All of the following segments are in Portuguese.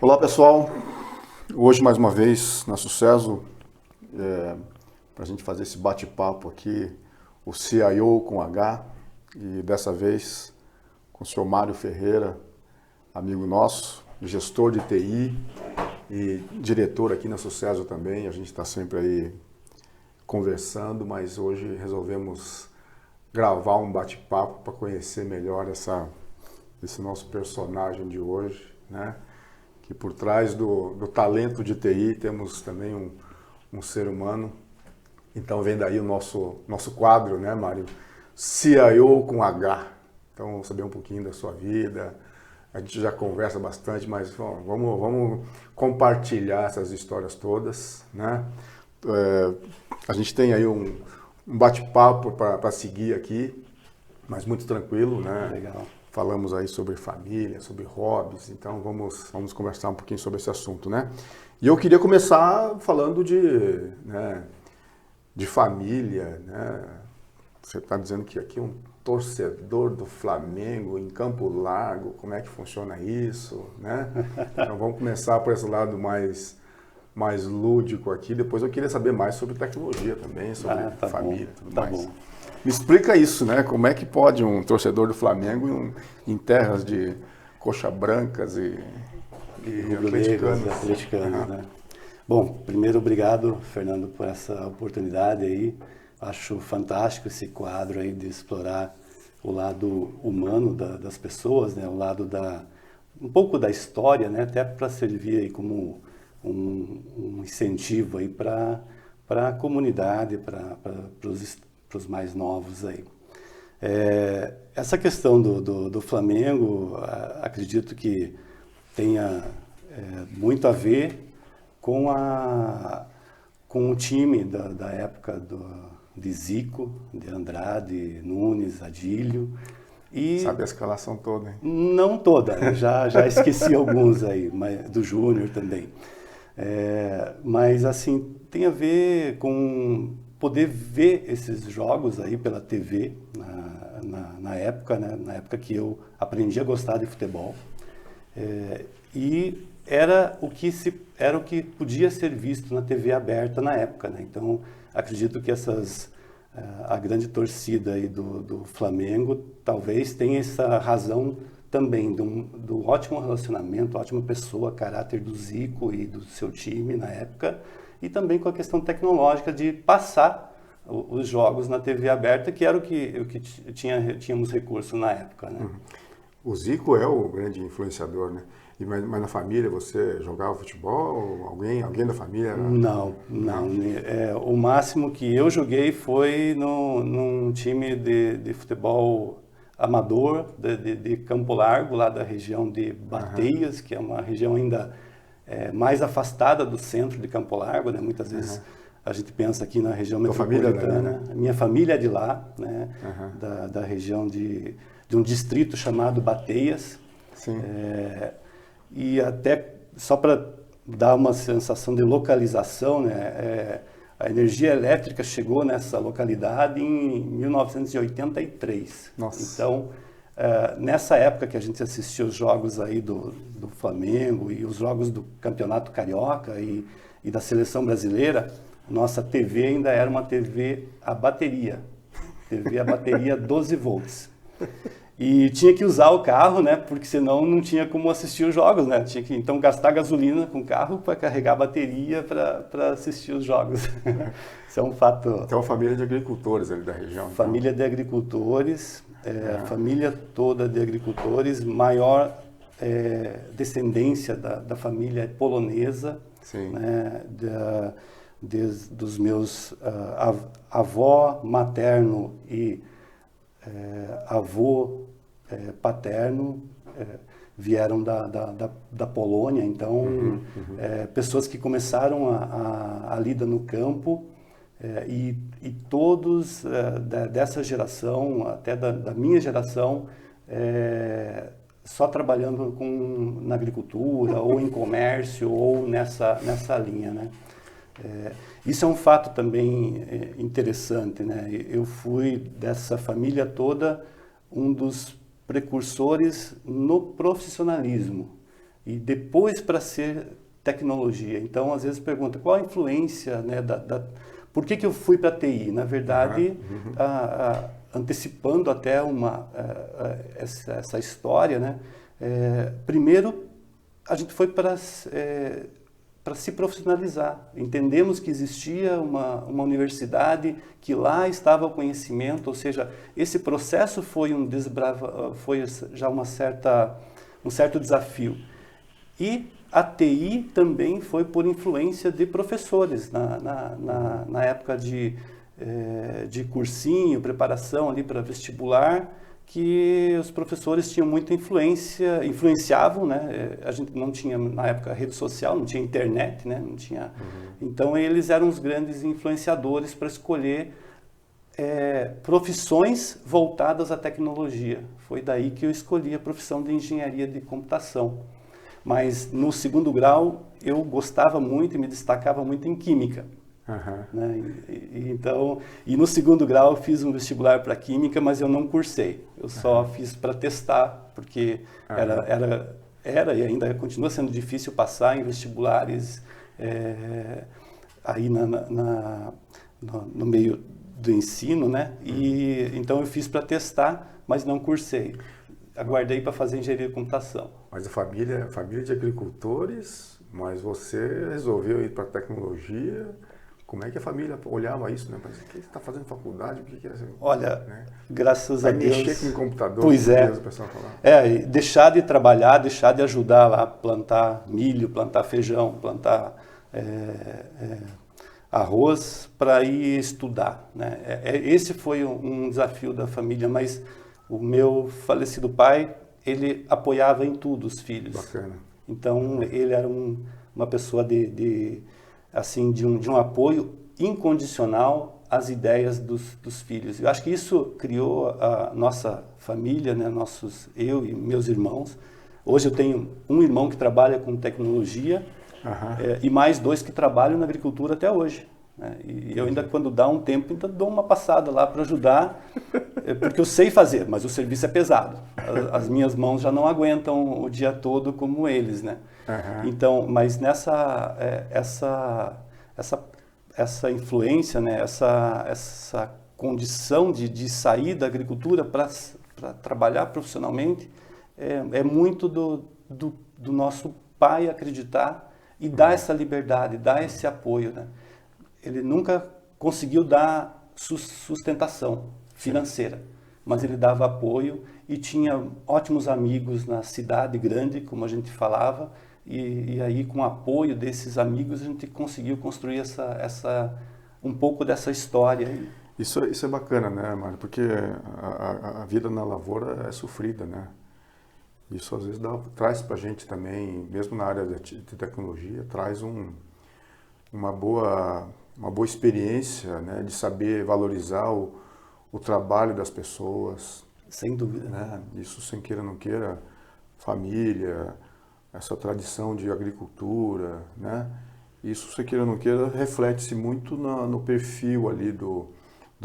Olá pessoal, hoje mais uma vez na Sucesso, para a gente fazer esse bate-papo aqui, o CIO com H, e dessa vez com o senhor Mário Ferreira, amigo nosso, gestor de TI e diretor aqui na Sucesso também. A gente está sempre aí conversando, mas hoje resolvemos gravar um bate-papo para conhecer melhor esse nosso personagem de hoje, né? Que por trás do talento de TI temos também um ser humano. Então vem daí o nosso quadro, né, Mário? CIO com H. Então vamos saber um pouquinho da sua vida. A gente já conversa bastante, mas vamos compartilhar essas histórias todas, né? A gente tem aí um bate-papo para seguir aqui, mas muito tranquilo, né? Legal. Falamos aí sobre família, sobre hobbies, então vamos conversar um pouquinho sobre esse assunto, né? E eu queria começar falando de família, né? Você está dizendo que aqui é um torcedor do Flamengo em Campo Largo, como é que funciona isso, né? Então vamos começar por esse lado mais lúdico aqui, depois eu queria saber mais sobre tecnologia também, sobre família e tudo tá mais. bom. Me explica isso, né? Como é que pode um torcedor do Flamengo em terras de coxa brancas e Rubro-negros e atleticanos? atleticanos, Aham. né? Bom, primeiro obrigado, Fernando, por essa oportunidade aí. Acho fantástico esse quadro aí de explorar o lado humano das pessoas, né? O lado um pouco da história, né? Até para servir aí como um incentivo aí para a comunidade, para os mais novos aí. Essa questão do Flamengo, acredito que tenha muito a ver com o time da época de Zico, de Andrade, Nunes, Adílio. E Sabe a escalação toda, hein? não toda, eu já esqueci alguns aí, mas, do Júnior também. Mas assim, tem a ver com poder ver esses jogos aí pela TV na época, né? Na época que eu aprendi a gostar de futebol. E era o que podia ser visto na TV aberta na época, né? Então, acredito que a grande torcida aí do Flamengo talvez tenha essa razão também do ótimo relacionamento, ótima pessoa, caráter do Zico e do seu time na época, e também com a questão tecnológica de passar os jogos na TV aberta, que era o que tínhamos recurso na época, né? O Zico é o grande influenciador, né? Mas na família você jogava futebol? Alguém da família era... Não, não. O máximo que eu joguei foi num time de futebol amador de Campo Largo, lá da região de Bateias, que é uma região ainda mais afastada do centro de Campo Largo, né? Muitas vezes a gente pensa aqui na região Tua família metropolitana. daí, né? A minha família é de lá, né? Aham. Da região de um distrito chamado Bateias. Sim. E até só para dar uma sensação de localização, né? A energia elétrica chegou nessa localidade em 1983. Nossa. Então, nessa época que a gente assistia os jogos aí do Flamengo e os jogos do Campeonato Carioca e da Seleção Brasileira, nossa TV ainda era uma TV a bateria. TV a bateria 12 volts. E tinha que usar o carro, né? Porque senão não tinha como assistir os jogos, né? Tinha que então gastar gasolina com o carro para carregar a bateria para assistir os jogos. Isso é um fato. Então, uma família de agricultores ali da região. Então. Família de agricultores, família toda de agricultores, maior descendência da família polonesa, Sim. né? Dos meus avó materno e avô paterno vieram da Polônia, então pessoas que começaram a lida no campo e todos dessa geração, até da minha geração, só trabalhando na agricultura ou em comércio ou nessa linha, né? Isso é um fato também interessante, né? Eu fui dessa família toda um dos precursores no profissionalismo. e depois para ser tecnologia. Então, às vezes pergunta qual a influência, né, por que eu fui para a TI? Na verdade, antecipando até essa história, né, primeiro a gente foi para se profissionalizar. Entendemos que existia uma universidade, que lá estava o conhecimento, ou seja, esse processo foi foi já um certo desafio. E a TI também foi por influência de professores, na época de cursinho, preparação ali para vestibular, que os professores tinham muita influenciavam, né? A gente não tinha na época rede social, não tinha internet, né? Não tinha. Então eles eram os grandes influenciadores para escolher profissões voltadas à tecnologia. Foi daí que eu escolhi a profissão de engenharia de computação. Mas no segundo grau eu gostava muito e me destacava muito em química. Né? E no segundo grau eu fiz um vestibular para química, mas eu não cursei. Eu só fiz para testar, porque era e ainda continua sendo difícil passar em vestibulares aí no meio do ensino, né? E então eu fiz para testar, mas não cursei. Aguardei para fazer engenharia de computação. Mas a família de agricultores, mas você resolveu ir para a tecnologia. Como é que a família olhava isso, né? Mas o que você está fazendo faculdade? O que é isso? Olha, né? Graças a Deus. Mexer com o computador. Pois é. O pessoal falava. Deixar de trabalhar, deixar de ajudar lá a plantar milho, plantar feijão, plantar arroz para ir estudar, né? Esse foi um desafio da família, mas o meu falecido pai, ele apoiava em tudo os filhos. Bacana. Então, ele era uma pessoa de um apoio incondicional às ideias dos filhos. Eu acho que isso criou a nossa família, né? Eu e meus irmãos. Hoje eu tenho um irmão que trabalha com tecnologia e mais 2 que trabalham na agricultura até hoje. Né? E eu ainda, quando dá um tempo, ainda dou uma passada lá para ajudar, porque eu sei fazer, mas o serviço é pesado. As minhas mãos já não aguentam o dia todo como eles, né? Então, mas essa influência, né? Essa condição de sair da agricultura para trabalhar profissionalmente é muito do nosso pai acreditar e dar essa liberdade, dar esse apoio, né? Ele nunca conseguiu dar sustentação financeira, mas ele dava apoio e tinha ótimos amigos na cidade grande, como a gente falava, e aí com o apoio desses amigos a gente conseguiu construir um pouco dessa história aí. Isso é bacana, né, Mário? Porque a vida na lavoura é sofrida, né? Isso às vezes traz para a gente também, mesmo na área de tecnologia, traz uma boa experiência, né, de saber valorizar o trabalho das pessoas. Sem dúvida. Né? Isso, sem queira não queira, família, essa tradição de agricultura, né? Isso, sem queira não queira, reflete-se muito no perfil ali do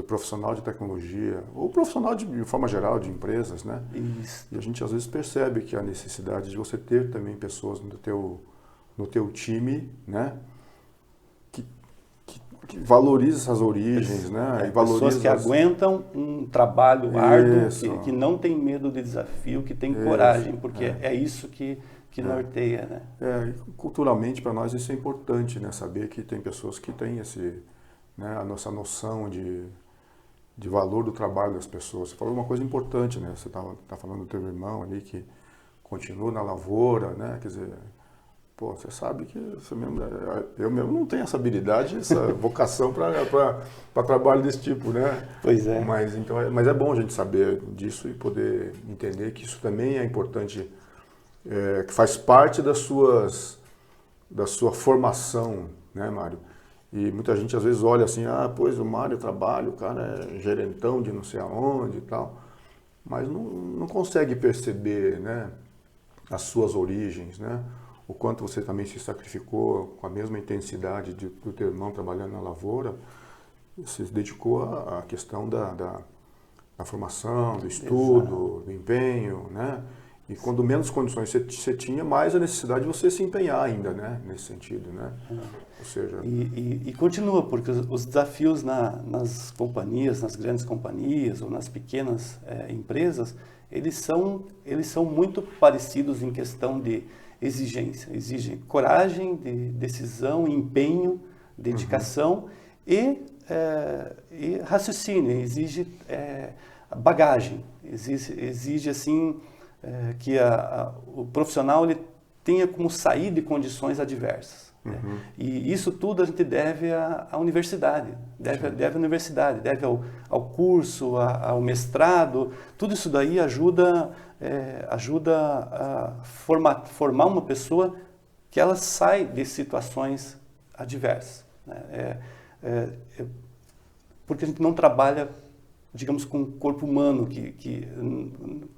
profissional de tecnologia, ou profissional de forma geral de empresas, né? Isso. E a gente às vezes percebe que a necessidade de você ter também pessoas no teu time, né? Que valoriza essas origens, né? E valoriza pessoas que aguentam um trabalho árduo, que não tem medo de desafio, que tem coragem, porque é isso que norteia, né? E culturalmente para nós isso é importante, né? Saber que tem pessoas que têm a nossa noção de valor do trabalho das pessoas. Você falou uma coisa importante, né? Você tá falando do teu irmão ali que continua na lavoura, né? Quer dizer, pô, você sabe que eu mesmo não tenho essa habilidade, essa vocação para trabalho desse tipo, né? Pois é. Mas é bom a gente saber disso e poder entender que isso também é importante, que faz parte da sua formação, né, Mário? E muita gente às vezes olha assim, pois o Mário trabalha, o cara é gerentão de não sei aonde e tal, mas não consegue perceber, né, as suas origens, né? O quanto você também se sacrificou com a mesma intensidade do teu irmão trabalhando na lavoura, você se dedicou à questão da formação, do estudo, do empenho, né? E quando menos condições você tinha, mais a necessidade de você se empenhar ainda, né? Nesse sentido, né? Ou seja... E continua, porque os desafios nas companhias, nas grandes companhias ou nas pequenas empresas, eles são muito parecidos em questão de exigência. Exigem coragem, de decisão, empenho, dedicação e raciocínio. Exige bagagem. Exige assim, que o profissional ele tenha como sair de condições adversas. E isso tudo a gente deve à universidade, deve à universidade, deve ao curso, ao mestrado. Tudo isso daí ajuda a formar uma pessoa que ela sai de situações adversas, né? Porque a gente não trabalha, digamos, com o corpo humano,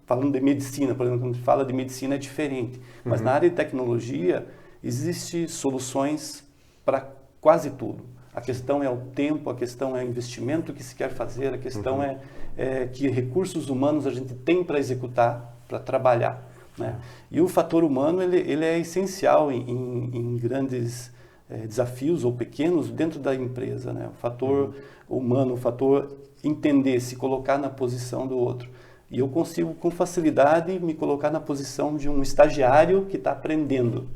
falando de medicina, por exemplo, quando a gente fala de medicina é diferente, mas na área de tecnologia existem soluções para quase tudo. A questão é o tempo, a questão é o investimento que se quer fazer, a questão é que recursos humanos a gente tem para executar, para trabalhar, né? E o fator humano ele é essencial em grandes desafios ou pequenos dentro da empresa, né? O fator humano, o fator entender, se colocar na posição do outro. E eu consigo com facilidade me colocar na posição de um estagiário que está aprendendo.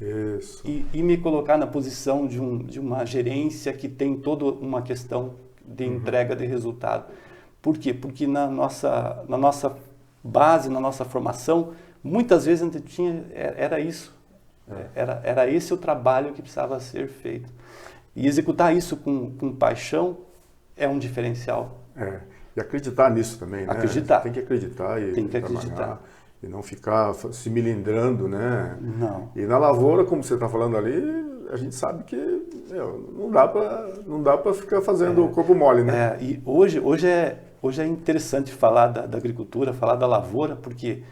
Isso. E me colocar na posição de uma gerência que tem toda uma questão de entrega de resultado. Por quê? Porque na nossa base, na nossa formação, muitas vezes a gente era isso. Era esse o trabalho que precisava ser feito. E executar isso com paixão é um diferencial. E acreditar nisso também, né? Acreditar. Você tem que acreditar e tem que trabalhar. acreditar. E não ficar se milindrando, né? Não. E na lavoura, como você está falando ali, a gente sabe que não dá para ficar fazendo o corpo mole, né? E hoje é interessante falar da agricultura, falar da lavoura, porque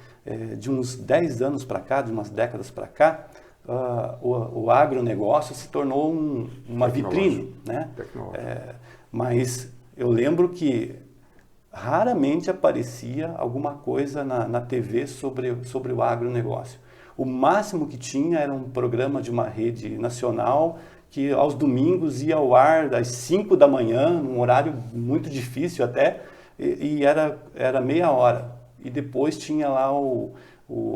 de uns 10 anos para cá, de umas décadas para cá, o agronegócio se tornou uma vitrine, né? Mas eu lembro que raramente aparecia alguma coisa na TV sobre o agronegócio. O máximo que tinha era um programa de uma rede nacional que aos domingos ia ao ar às 5 da manhã, num horário muito difícil até, e era meia hora. E depois tinha lá o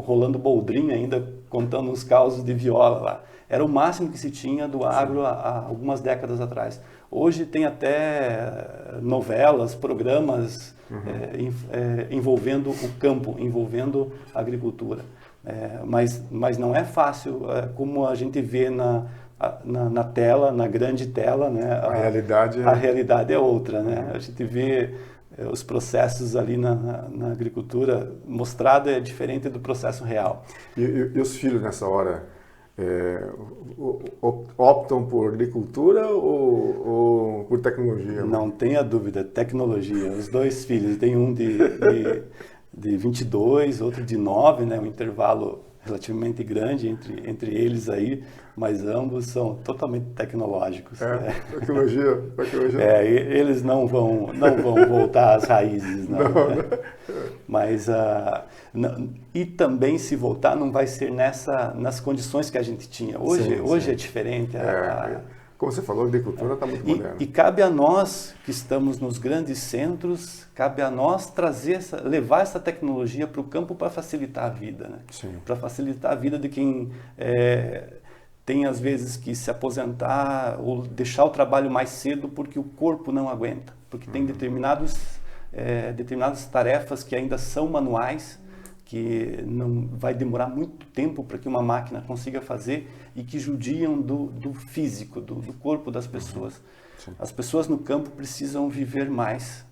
Rolando Boldrin ainda contando uns causos de viola lá. Era o máximo que se tinha do agro há algumas décadas atrás. Hoje tem até novelas, programas envolvendo o campo, envolvendo a agricultura. Mas não é fácil, como a gente vê na tela, na grande tela, né? A realidade é outra, né? A gente vê os processos ali na agricultura mostrado é diferente do processo real. E os filhos nessa hora optam por agricultura ou por tecnologia? Não tenha dúvida, tecnologia. Os dois filhos, tem um de 22, outro de 9, né? Um intervalo relativamente grande entre eles aí, mas ambos são totalmente tecnológicos. Tecnologia. Eles não vão voltar às raízes, não. Mas e também se voltar não vai ser nas condições que a gente tinha. Hoje é diferente. Como você falou, a agricultura está muito moderna. E cabe a nós que estamos nos grandes centros, cabe a nós levar essa tecnologia para o campo para facilitar a vida, né? Para facilitar a vida de quem tem às vezes que se aposentar ou deixar o trabalho mais cedo porque o corpo não aguenta, porque tem determinadas tarefas que ainda são manuais, que não vai demorar muito tempo para que uma máquina consiga fazer e que judiam do físico, do corpo das pessoas. As pessoas no campo precisam viver mais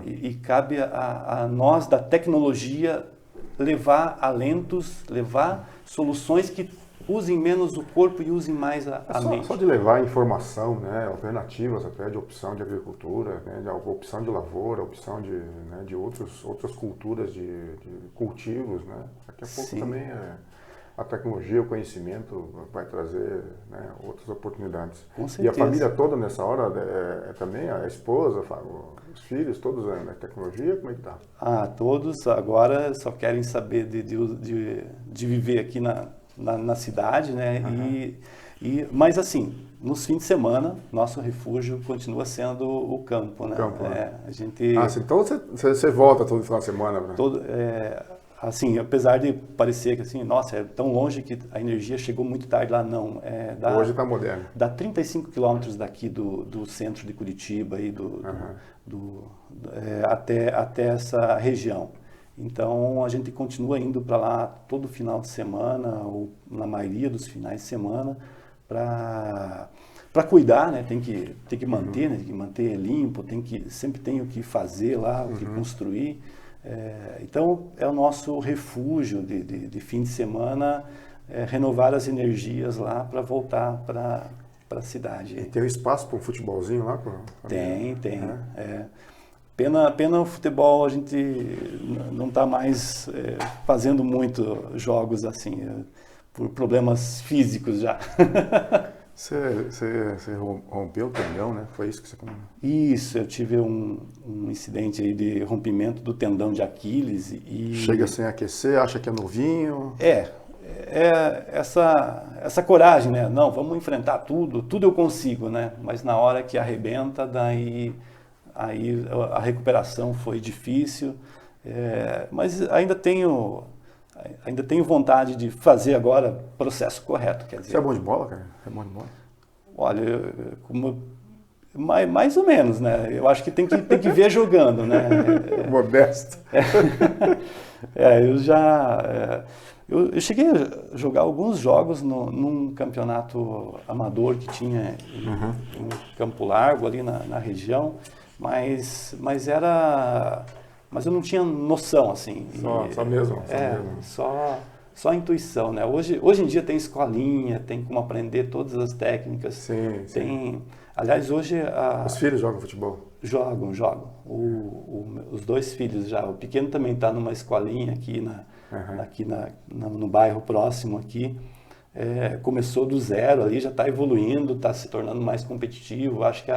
e cabe a nós da tecnologia levar alentos, levar soluções que usem menos o corpo e usem mais a mente. Só de levar informação, né, alternativas até de opção de agricultura, né, de opção de lavoura, opção de outras culturas, de cultivos, né? Daqui a pouco também a tecnologia, o conhecimento vai trazer, né, outras oportunidades. Com E a certeza. família toda nessa hora, também, a esposa, os filhos, todos na tecnologia, como é que tá? Todos agora só querem saber de viver aqui na cidade, né? Mas assim, nos fins de semana, nosso refúgio continua sendo o campo, né? O campo, né? A gente... Então você volta todo final de semana, né? Assim, apesar de parecer que assim, nossa, é tão longe que a energia chegou muito tarde lá, não. Hoje está moderno. Dá 35 quilômetros daqui do centro de Curitiba e até essa região. Então a gente continua indo para lá todo final de semana, ou na maioria dos finais de semana, para cuidar, né? Tem que manter, né? Tem que manter limpo, sempre tem o que fazer lá, o que construir. Então é o nosso refúgio de fim de semana, renovar as energias lá para voltar para a cidade. E tem um espaço para um futebolzinho lá? Tem. Pena o futebol, a gente não está mais fazendo muito jogos assim, por problemas físicos já. Você rompeu o tendão, né? Foi isso que você comentou? Isso, eu tive um incidente aí de rompimento do tendão de Aquiles e... Chega sem aquecer, acha que é novinho? Essa coragem, né? Não, vamos enfrentar tudo eu consigo, né? Mas na hora que arrebenta, aí a recuperação foi difícil, mas ainda tenho vontade de fazer agora o processo correto, quer dizer. Você é bom de bola, cara? É bom de bola? Olha, mais ou menos, né? Eu acho que tem que ver jogando, né? Modesto. Eu cheguei a jogar alguns jogos num campeonato amador que tinha em Campo Largo, ali na região, mas eu não tinha noção, assim. Só mesmo. Só a intuição, né? Hoje em dia tem escolinha, tem como aprender todas as técnicas. Sim. Aliás, hoje... Os filhos jogam futebol? Jogam. Os dois filhos já. O pequeno também está numa escolinha aqui, no bairro próximo aqui. Começou do zero ali, já está evoluindo, está se tornando mais competitivo. Acho que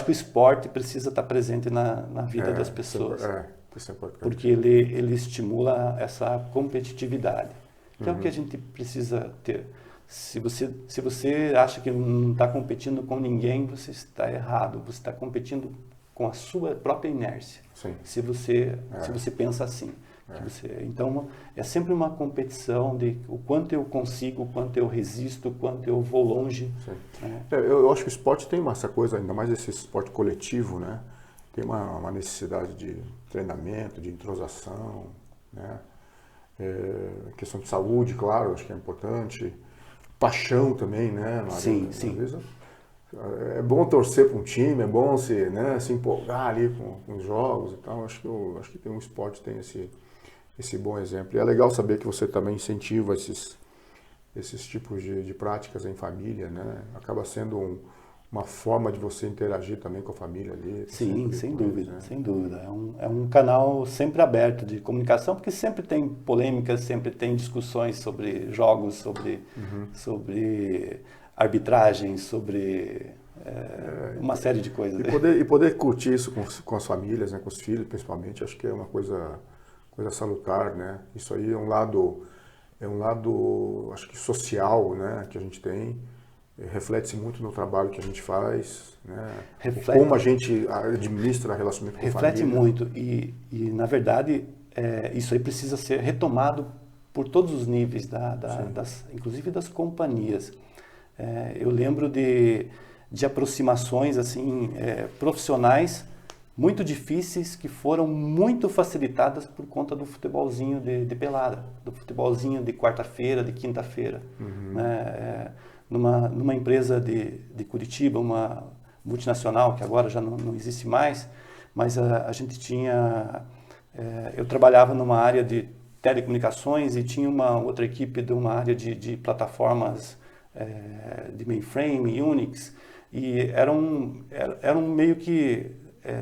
o esporte precisa estar presente na vida das pessoas. Isso é importante. Porque ele estimula essa competitividade. Que é o que a gente precisa ter. Se você acha que não está competindo com ninguém, você está errado. Você está competindo com a sua própria inércia. Sim. Se você pensa assim. Então, é sempre uma competição de o quanto eu consigo, o quanto eu resisto, o quanto eu vou longe. Eu acho que o esporte tem essa coisa, ainda mais esse esporte coletivo, né? Tem uma necessidade de treinamento, de entrosação, né? Questão de saúde, claro, acho que é importante. Paixão também, né? Sim. Às vezes é bom torcer para um time, é bom se empolgar ali com os jogos e tal. Acho que tem um esporte tem esse bom exemplo. E é legal saber que você também incentiva esses tipos de práticas em família, né? Acaba sendo uma forma de você interagir também com a família ali. Sim, sem dúvida, né? Sem dúvida. É um canal sempre aberto de comunicação, porque sempre tem polêmicas, sempre tem discussões sobre jogos, sobre arbitragem, sobre uma série de coisas. E poder curtir isso com as famílias, né? Com os filhos principalmente, acho que é uma coisa salutar, né? Isso aí é um lado, acho que social, né? Que a gente tem. Reflete-se muito no trabalho que a gente faz, né? Como a gente administra relacionamento com a família. Reflete muito e na verdade, isso aí precisa ser retomado por todos os níveis, inclusive das companhias. Eu lembro de aproximações assim, profissionais muito difíceis que foram muito facilitadas por conta do futebolzinho de pelada, do futebolzinho de quarta-feira, de quinta-feira, né? Numa empresa de Curitiba, uma multinacional que agora já não existe mais, mas a gente tinha... eu trabalhava numa área de telecomunicações e tinha uma outra equipe de uma área de plataformas de mainframe, Unix, e eram meio que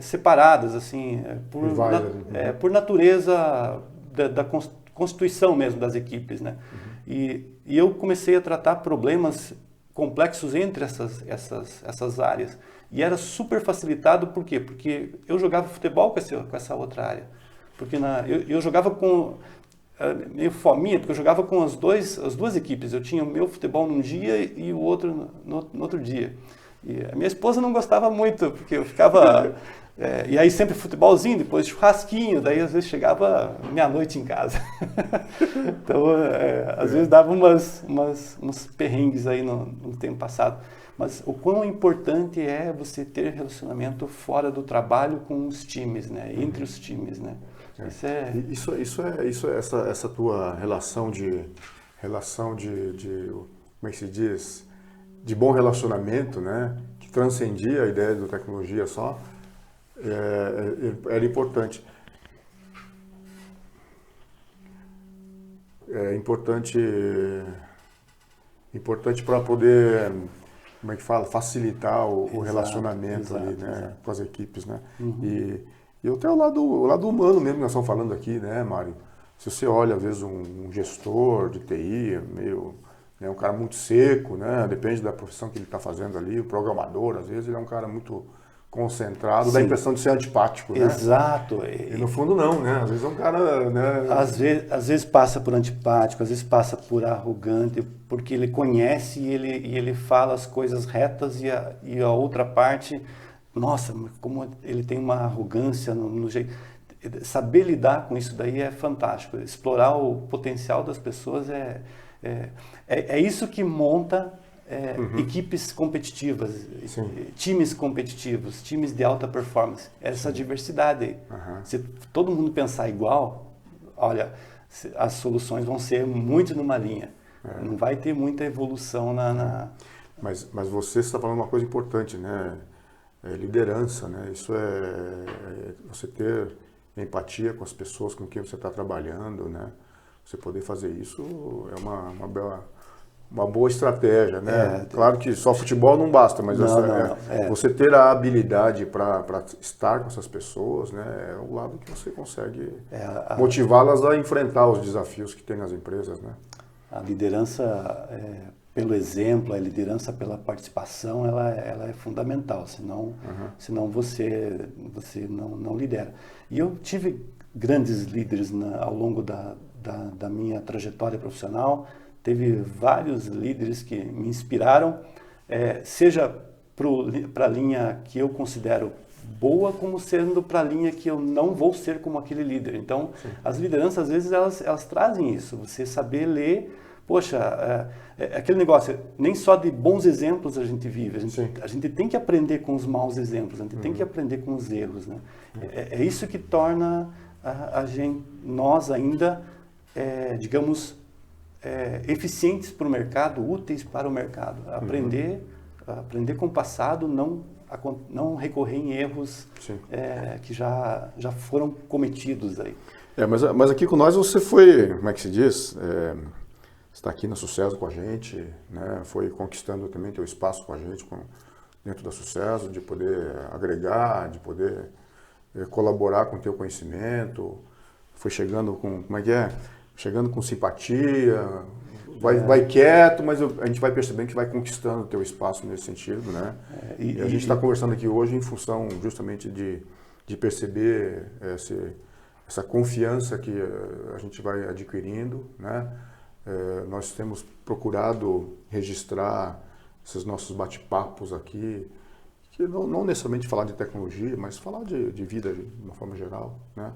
separadas, assim, por natureza da constituição mesmo das equipes, né? E eu comecei a tratar problemas complexos entre essas áreas. E era super facilitado, por quê? Porque eu jogava futebol com essa outra área. Porque eu jogava com... meio fominha, porque eu jogava com as duas equipes. Eu tinha o meu futebol num dia e o outro no outro dia. E a minha esposa não gostava muito, porque eu ficava... e aí sempre futebolzinho, depois churrasquinho, daí às vezes chegava meia-noite em casa. Então, às vezes dava uns perrengues aí no tempo passado. Mas o quão importante é você ter relacionamento fora do trabalho com os times, né? Entre os times, né? Essa tua relação de como é que se diz, de bom relacionamento, né, que transcendia a ideia da tecnologia só, era importante. É importante para poder, como é que fala, facilitar o relacionamento ali, né, com as equipes, né? E até o lado humano mesmo que nós estamos falando aqui, né, Mário? Se você olha, às vezes, um gestor de TI, né, um cara muito seco, né? Depende da profissão que ele está fazendo ali, o programador, às vezes, ele é um cara muito concentrado, dá a impressão de ser antipático, né? Exato. E no fundo não, né? Às vezes é um cara, né? Às vezes passa por antipático, às vezes passa por arrogante, porque ele conhece e ele fala as coisas retas e a outra parte, nossa, como ele tem uma arrogância no jeito. Saber lidar com isso daí é fantástico. Explorar o potencial das pessoas é isso que monta equipes competitivas, times competitivos, times de alta performance. Essa diversidade aí. Se todo mundo pensar igual, olha, as soluções vão ser muito numa linha. Não vai ter muita evolução Mas você está falando uma coisa importante, né? Liderança, né? Isso você ter empatia com as pessoas com quem você está trabalhando, né? Você poder fazer isso é uma boa estratégia, né? Claro que só futebol não basta, mas você ter a habilidade para estar com essas pessoas, né? É o lado que você consegue motivá-las a enfrentar os desafios que tem nas empresas, né? A liderança pelo exemplo, a liderança pela participação, ela é fundamental, senão você não lidera. E eu tive grandes líderes ao longo da minha trajetória profissional, teve vários líderes que me inspiraram, seja para a linha que eu considero boa, como sendo para a linha que eu não vou ser como aquele líder. Então, as lideranças, às vezes, elas trazem isso, você saber ler. Poxa, aquele negócio, nem só de bons exemplos a gente vive, a gente tem que aprender com os maus exemplos, a gente tem que aprender com os erros, né? É isso que torna nós ainda, digamos, eficientes para o mercado, úteis para o mercado. Aprender com o passado, não recorrer em erros que já foram cometidos aí. Mas aqui com nós você foi, como é que se diz? Está aqui na Sucesso com a gente, né? Foi conquistando também teu espaço com a gente dentro da Sucesso, de poder agregar, de poder colaborar com o teu conhecimento. Foi chegando com, como é que é? Chegando com simpatia, vai quieto, mas a gente vai percebendo que vai conquistando o teu espaço nesse sentido, né? E a gente está conversando aqui hoje em função justamente de perceber essa confiança que a gente vai adquirindo, né? Nós temos procurado registrar esses nossos bate-papos aqui, que não necessariamente falar de tecnologia, mas falar de vida de uma forma geral, né?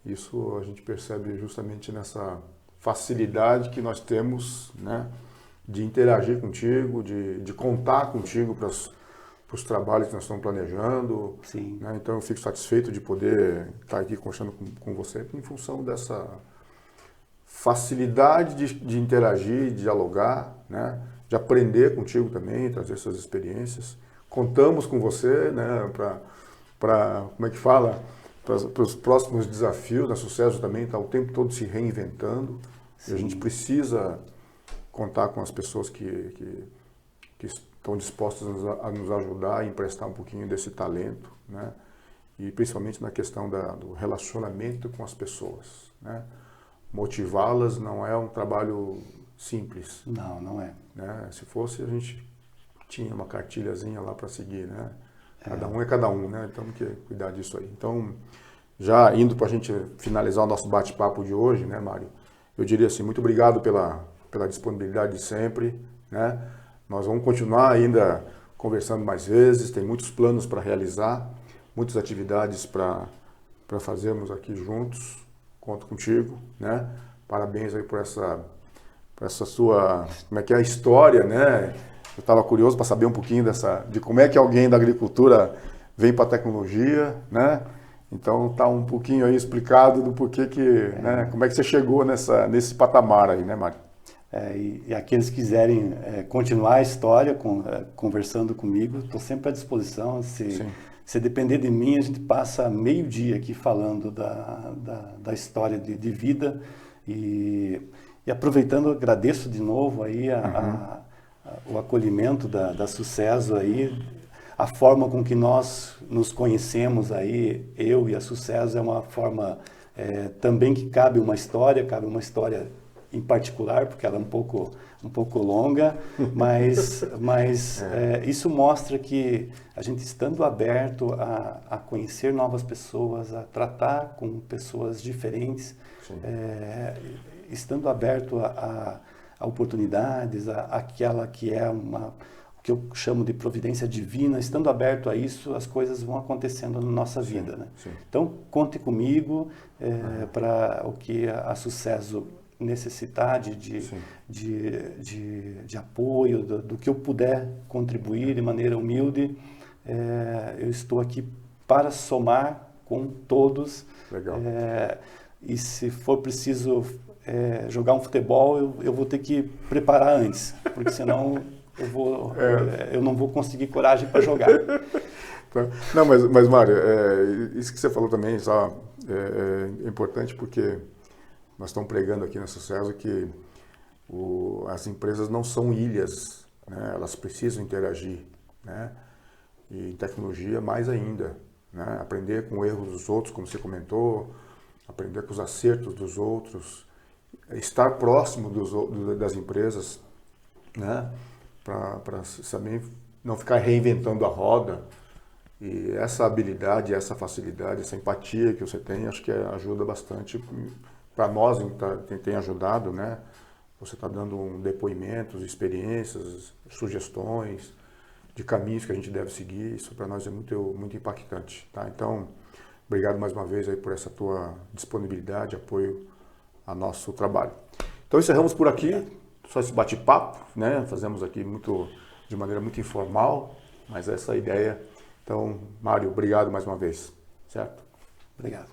Isso a gente percebe justamente nessa facilidade que nós temos, né, de interagir contigo, de contar contigo para os trabalhos que nós estamos planejando. Sim. Né? Então eu fico satisfeito de poder estar aqui conversando com você em função dessa facilidade de interagir, de dialogar, né? De aprender contigo também, trazer suas experiências. Contamos com você, né? Para como é que fala? Para os próximos desafios. A Sucesso também está o tempo todo se reinventando. Sim. E a gente precisa contar com as pessoas que estão dispostas a nos ajudar a emprestar um pouquinho desse talento, né? E principalmente na questão do relacionamento com as pessoas, né? Motivá-las não é um trabalho simples. Não, não é. Né? Se fosse, a gente tinha uma cartilhazinha lá para seguir, né? Cada um é cada um, né? Então, temos que cuidar disso aí. Então, já indo para a gente finalizar o nosso bate-papo de hoje, né, Mário? Eu diria assim, muito obrigado pela disponibilidade de sempre, né? Nós vamos continuar ainda conversando mais vezes, tem muitos planos para realizar, muitas atividades para fazermos aqui juntos. Conto contigo, né? Parabéns aí por essa sua, como é que é a história, né? Eu estava curioso para saber um pouquinho de como é que alguém da agricultura vem para a tecnologia, né? Então tá um pouquinho aí explicado do porquê né? Como é que você chegou nesse patamar aí, né, Mário? E aqueles que quiserem continuar a história conversando comigo, estou sempre à disposição. Se depender de mim, a gente passa meio dia aqui falando da história de vida e aproveitando, agradeço de novo aí o acolhimento da Sucesso aí, a forma com que nós nos conhecemos aí, eu e a Sucesso, é uma forma também que cabe uma história em particular, porque ela é um pouco longa, mas isso mostra que a gente estando aberto a conhecer novas pessoas, a tratar com pessoas diferentes, estando aberto a oportunidades, aquela que é o que eu chamo de providência divina, estando aberto a isso, as coisas vão acontecendo na nossa vida, né? Sim. Então, conte comigo para o que a Sucesso necessitar de apoio, do que eu puder contribuir de maneira humilde. Eu estou aqui para somar com todos. Legal. E se for preciso jogar um futebol, eu vou ter que preparar antes, porque senão eu não vou conseguir coragem para jogar. Não, mas Mário, isso que você falou também é importante, porque nós estamos pregando aqui na Sucesso que as empresas não são ilhas, né? Elas precisam interagir, né? E em tecnologia mais ainda, né? Aprender com erros dos outros, como você comentou, aprender com os acertos dos outros, estar próximo das empresas, né? Para saber não ficar reinventando a roda. E essa habilidade, essa facilidade, essa empatia que você tem, acho que ajuda bastante. Para nós, tem ajudado, né? Você está dando depoimentos, experiências, sugestões de caminhos que a gente deve seguir. Isso para nós é muito, muito impactante, tá? Então, obrigado mais uma vez aí por essa tua disponibilidade, apoio ao nosso trabalho. Então, encerramos por aqui, só esse bate-papo, né? Fazemos aqui de maneira muito informal, mas essa é a ideia. Então, Mário, obrigado mais uma vez, certo? Obrigado.